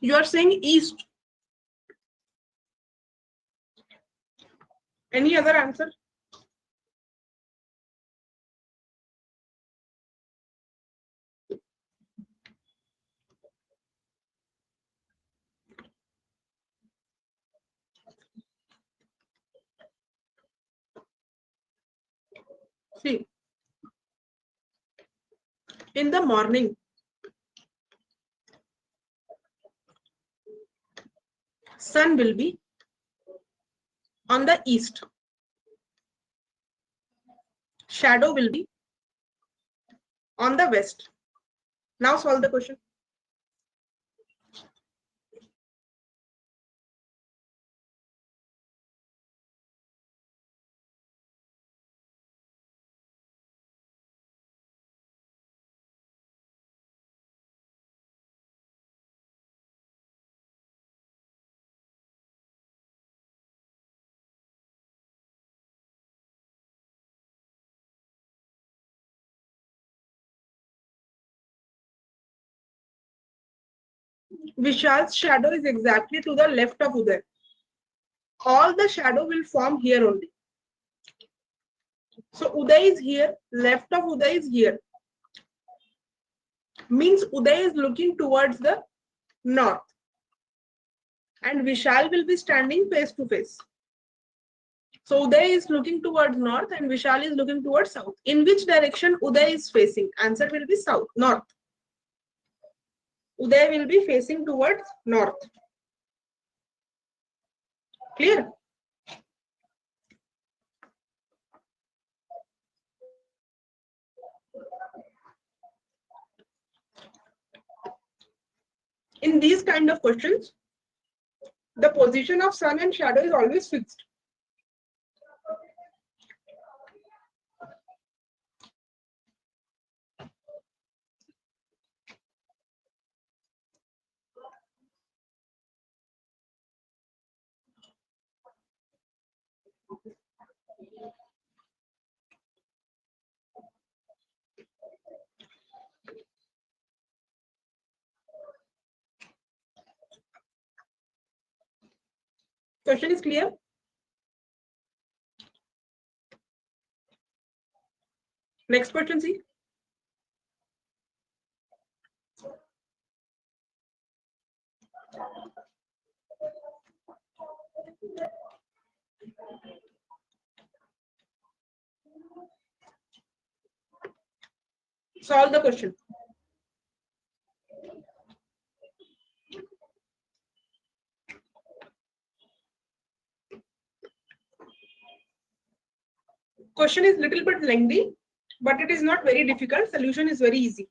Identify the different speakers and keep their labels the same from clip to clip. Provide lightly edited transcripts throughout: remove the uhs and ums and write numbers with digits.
Speaker 1: You are saying east. Any other answer? See, in the morning, sun will be on the east. Shadow will be on the west. Now solve the question. Vishal's shadow is exactly to the left of Uday. All the shadow will form here only. So Uday is here, left of Uday is here. Means Uday is looking towards the north. And Vishal will be standing face to face. So Uday is looking towards north and Vishal is looking towards south. In which direction Uday is facing? Answer will be south, north. Uday will be facing towards north. Clear? In these kind of questions, the position of sun and shadow is always fixed. Question is clear? Next question, see. Solve the question. Question is little bit lengthy, but it is not very difficult. Solution is very easy.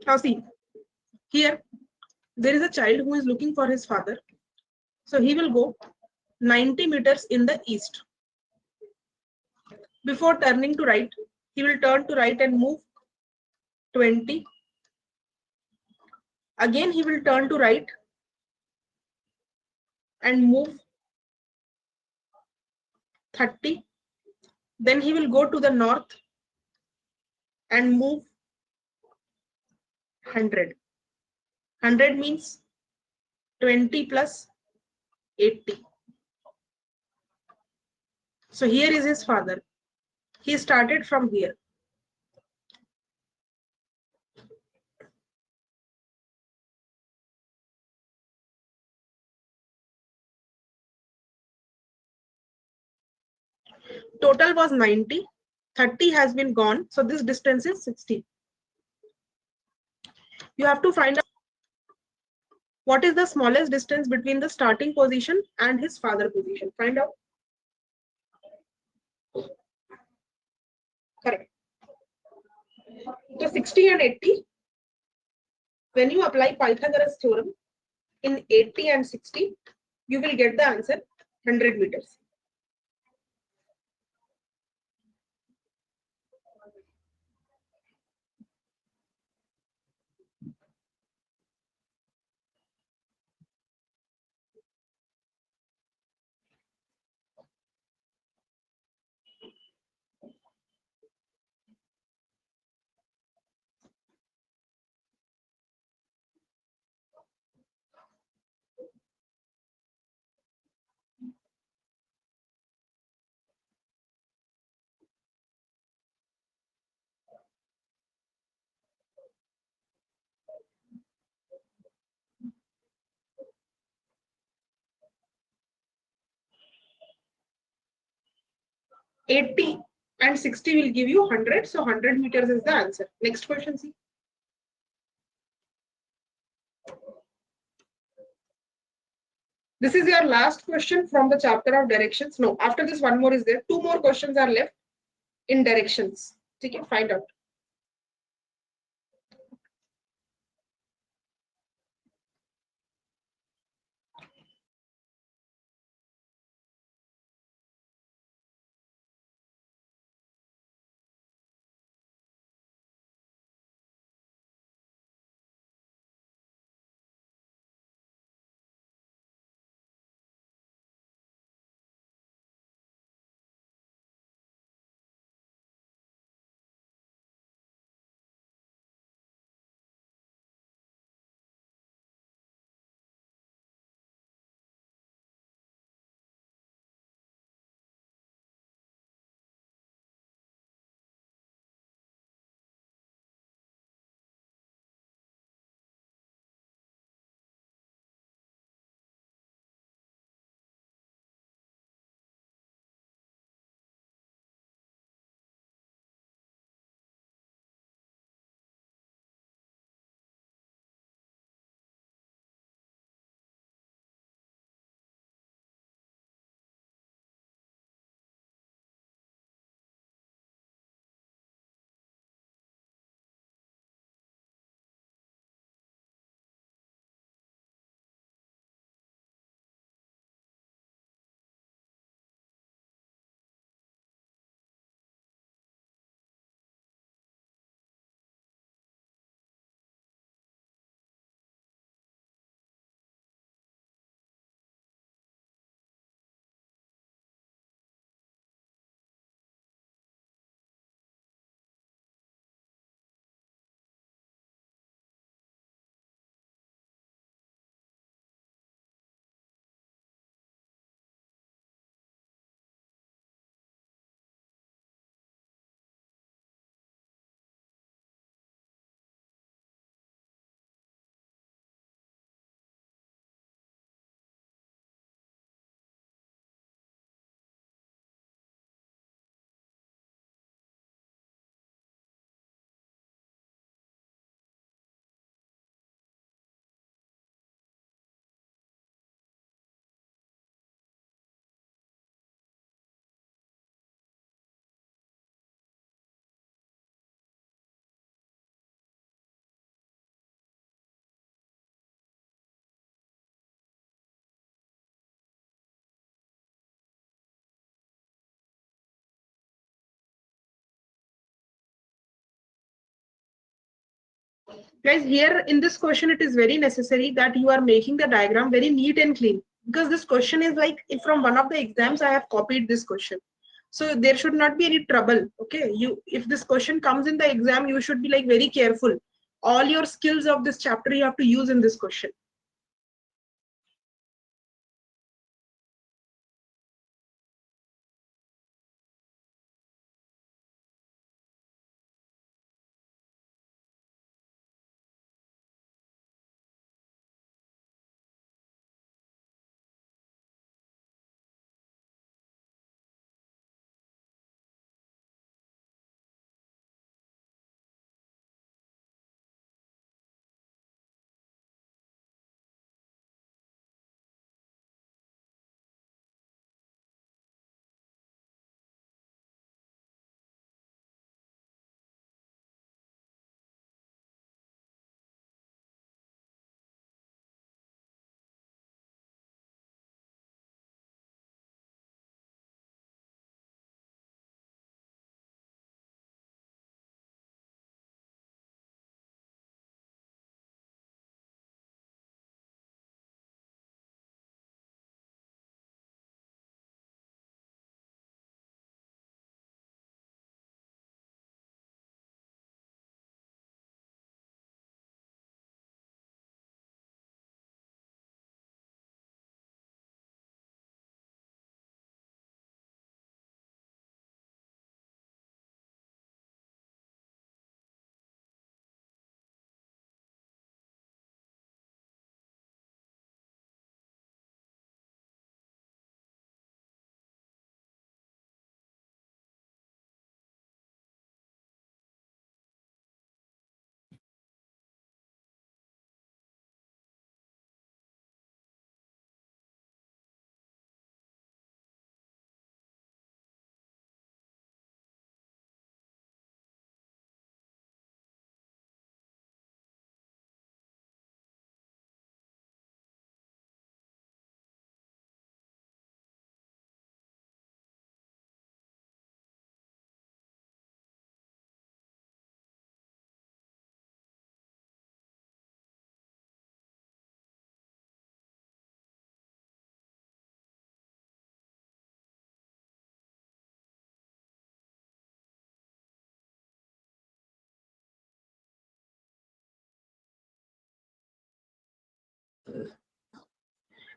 Speaker 1: Now see, here there is a child who is looking for his father. So he will go 90 meters in the east. Before turning to right, he will turn to right and move 20. Again, he will turn to right and move 30. Then he will go to the north and move 100. 100 means 20 plus 80. So here is his father. He started from here. Total was 90. 30 has been gone. So this distance is 60. You have to find out what is the smallest distance between the starting position and his father position. Find out. Correct. So 60 and 80, when you apply Pythagoras theorem in 80 and 60, you will get the answer 100 meters. Eighty and 60 will give you 100. So 100 meters is the answer. Next question, see. This is your last question from the chapter of directions. No, after this, one more is there. Two more questions are left in directions. Okay, find out. Guys, here in this question, it is very necessary that you are making the diagram very neat and clean, because this question is like if from one of the exams I have copied this question. So there should not be any trouble. Okay, if this question comes in the exam, you should be like very careful. All your skills of this chapter you have to use in this question.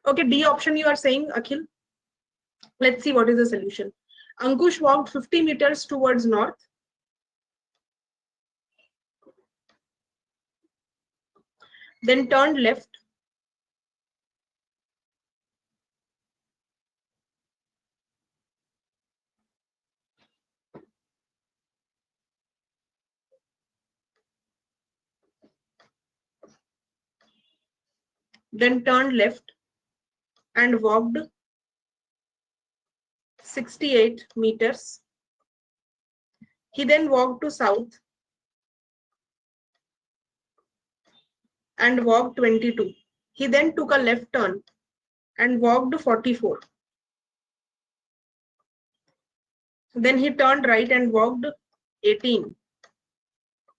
Speaker 1: Okay, D option you are saying, Akhil. Let's see what is the solution. Ankush walked 50 meters towards north. Then turned left. Then turned left and walked 68 meters. He then walked to south and walked 22. He then took a left turn and walked 44. Then he turned right and walked 18.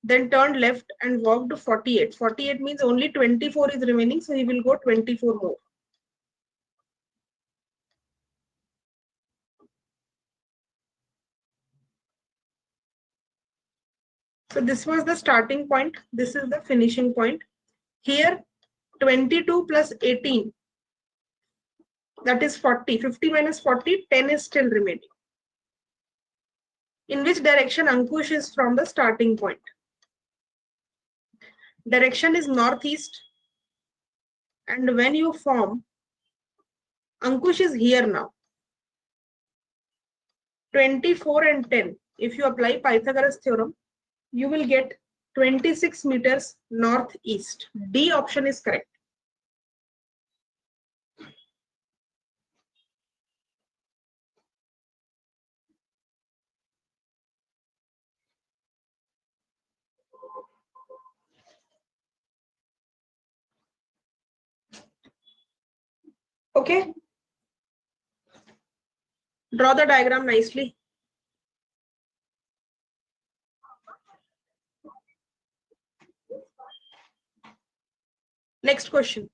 Speaker 1: Then turned left and walked 48. 48 means only 24 is remaining, so he will go 24 more. So this was the starting point. This is the finishing point. Here 22 plus 18, that is 40. 50 minus 40, 10 is still remaining. In which direction Ankush is from the starting point? Direction is northeast. And when you form, Ankush is here now. 24 and 10. If you apply Pythagoras theorem, you will get 26 meters northeast. D option is correct. Okay. Draw the diagram nicely. Next question.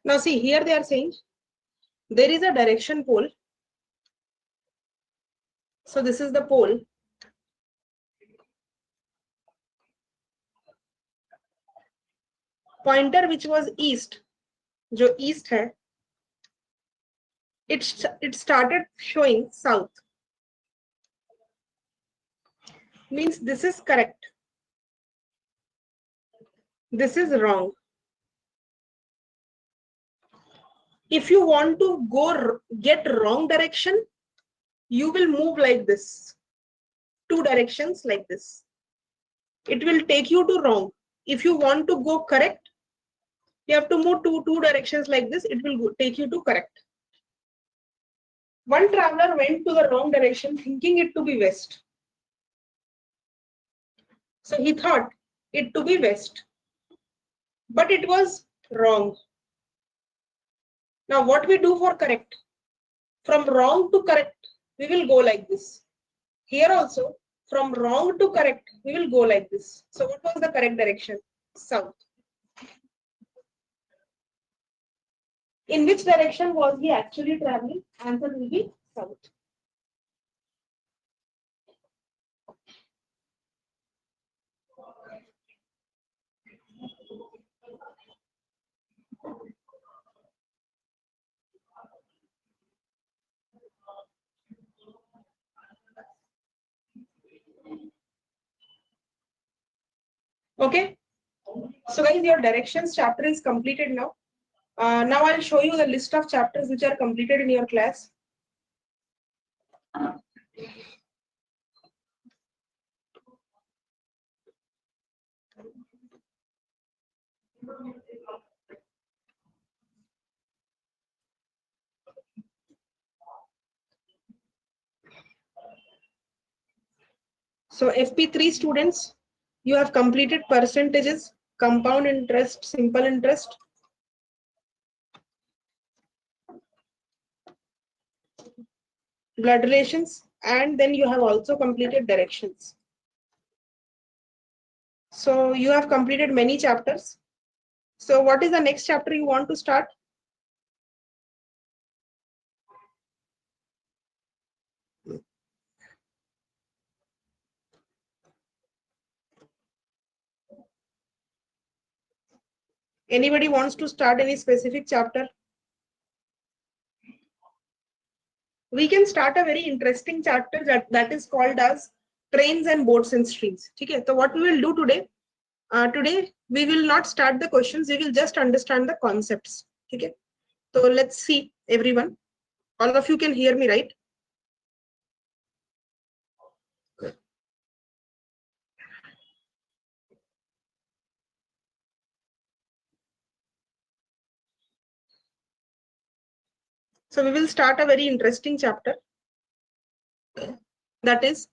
Speaker 1: Now see, here they are saying there is a direction pole. So this is the pole. Pointer which was east, जो east है, it started showing south. Means this is correct. This is wrong. If you want to go get wrong direction, you will move like this. Two directions like this. It will take you to wrong. If you want to go correct, you have to move two directions like this. It will take you to correct. One traveler went to the wrong direction thinking it to be west. So he thought it to be west. But it was wrong. Now what we do for correct? From wrong to correct, we will go like this. Here also, from wrong to correct, we will go like this. So what was the correct direction? South. In which direction was he actually traveling? Answer will be south. Okay. So guys, your directions chapter is completed now. Now I'll show you the list of chapters which are completed in your class. So FP3 students, you have completed percentages, compound interest, simple interest. Blood relations, and then you have also completed directions. So you have completed many chapters. So what is the next chapter you want to start? Anybody wants to start any specific chapter? We can start a very interesting chapter that is called as trains and boats and streams. Okay, so what we will do today? Today we will not start the questions. We will just understand the concepts. Okay, so let's see everyone. All of you can hear me, right? So we will start a very interesting chapter, that is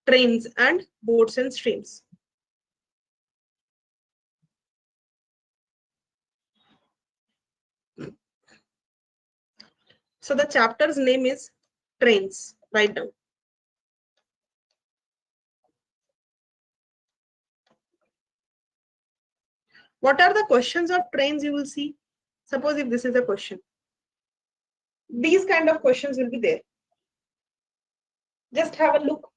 Speaker 1: trains and boats and streams. So the chapter's name is trains. Write down. What are the questions of trains you will see? Suppose if this is a question. These kind of questions will be there. Just have a look.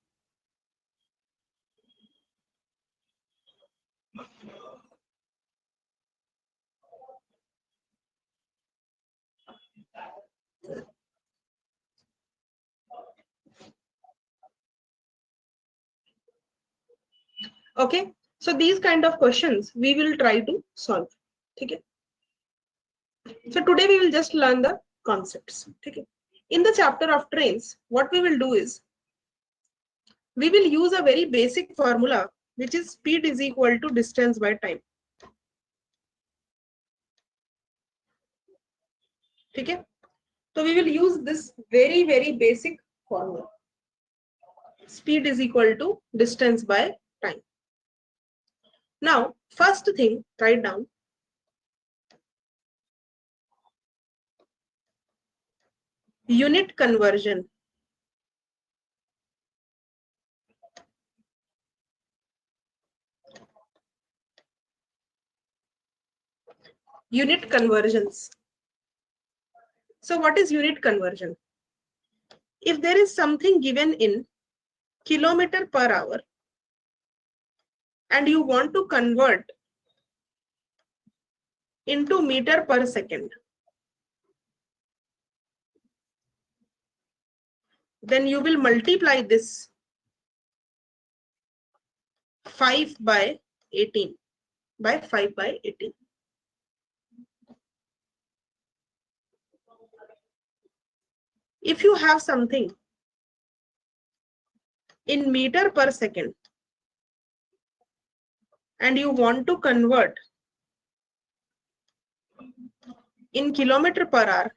Speaker 1: Okay. So these kind of questions we will try to solve. Okay. So today we will just learn the concepts. Okay. In the chapter of trains, what we will do is we will use a very basic formula, which is speed is equal to distance by time. Okay. So we will use this very basic formula. Speed is equal to distance by time. Now, first thing, write down unit conversion. Unit conversions. So what is unit conversion? If there is something given in kilometer per hour and you want to convert into meter per second, then you will multiply this 5 by 18 by 5 by 18. If you have something in meter per second and you want to convert in kilometer per hour,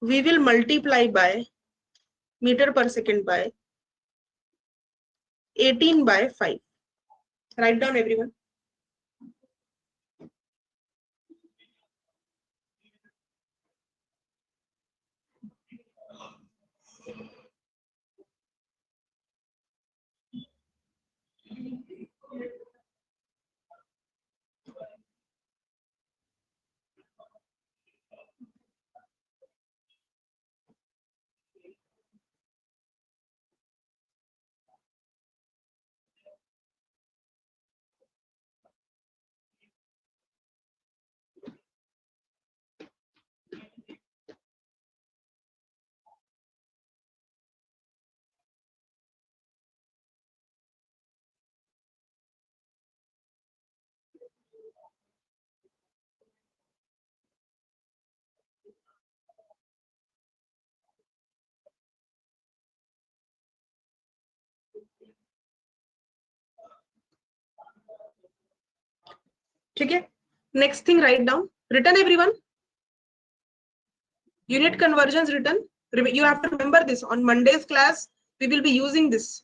Speaker 1: we will multiply by meter per second by 18 by 5. Write down everyone. Okay. Next thing, write down. Written everyone. Unit conversions written. You have to remember this. On Monday's class, we will be using this.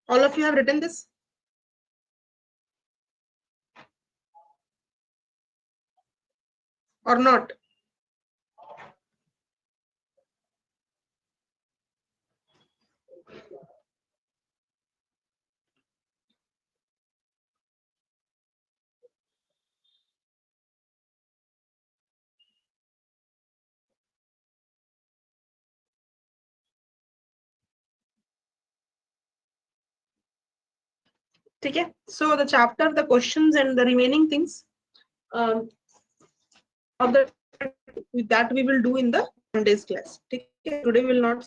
Speaker 1: All of you have written this? Or not? Okay. So the chapter, the questions and the remaining things of the that we will do in the Monday's class. Okay. Today will not.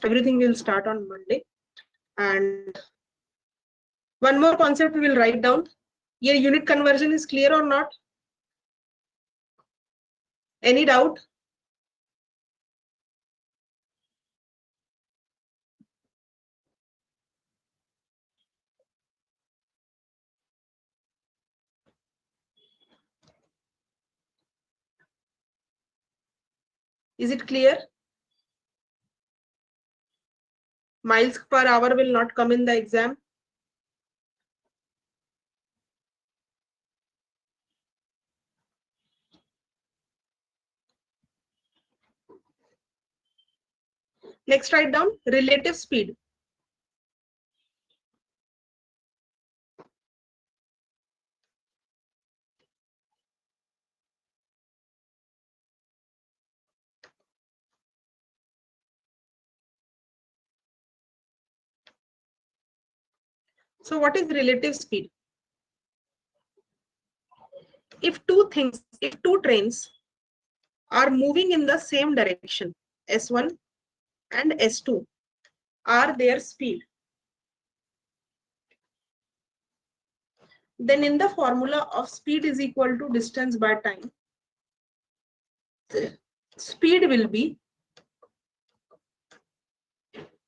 Speaker 1: Everything will start on Monday. And one more concept we will write down. Your unit conversion is clear or not? Any doubt? Is it clear? Miles per hour will not come in the exam. Next, write down relative speed. So what is relative speed? If two trains are moving in the same direction, S1 and S2 are their speed, then in the formula of speed is equal to distance by time, speed will be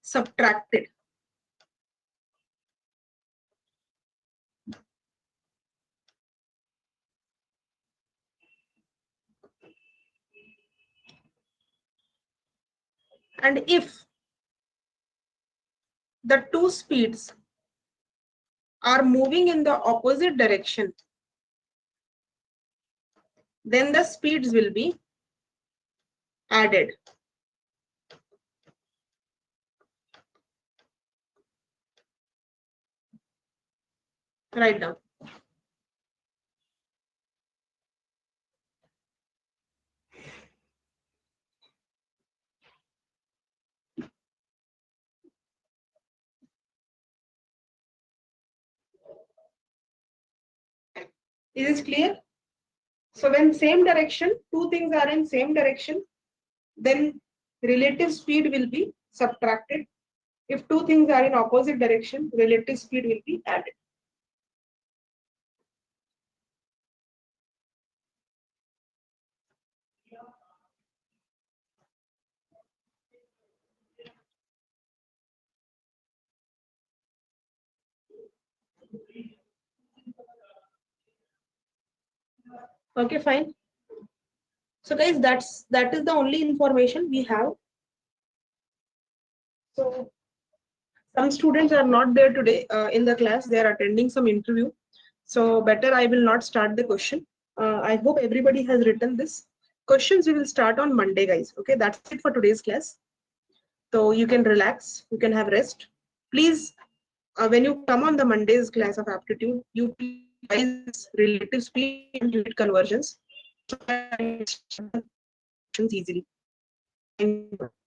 Speaker 1: subtracted. And if the two speeds are moving in the opposite direction, then the speeds will be added. Write down. Is it clear? So when same direction, two things are in same direction, then relative speed will be subtracted. If two things are in opposite direction, relative speed will be added. Okay, fine. So guys, that is the only information we have. So some students are not there today in the class. They are attending some interview. So better I will not start the question. I hope everybody has written this. Questions we will start on Monday, guys. Okay, that's it for today's class. So you can relax, you can have rest. Please, when you come on the Monday's class of aptitude, you please revise relative speed and unit conversions so that you can easily. Thank you.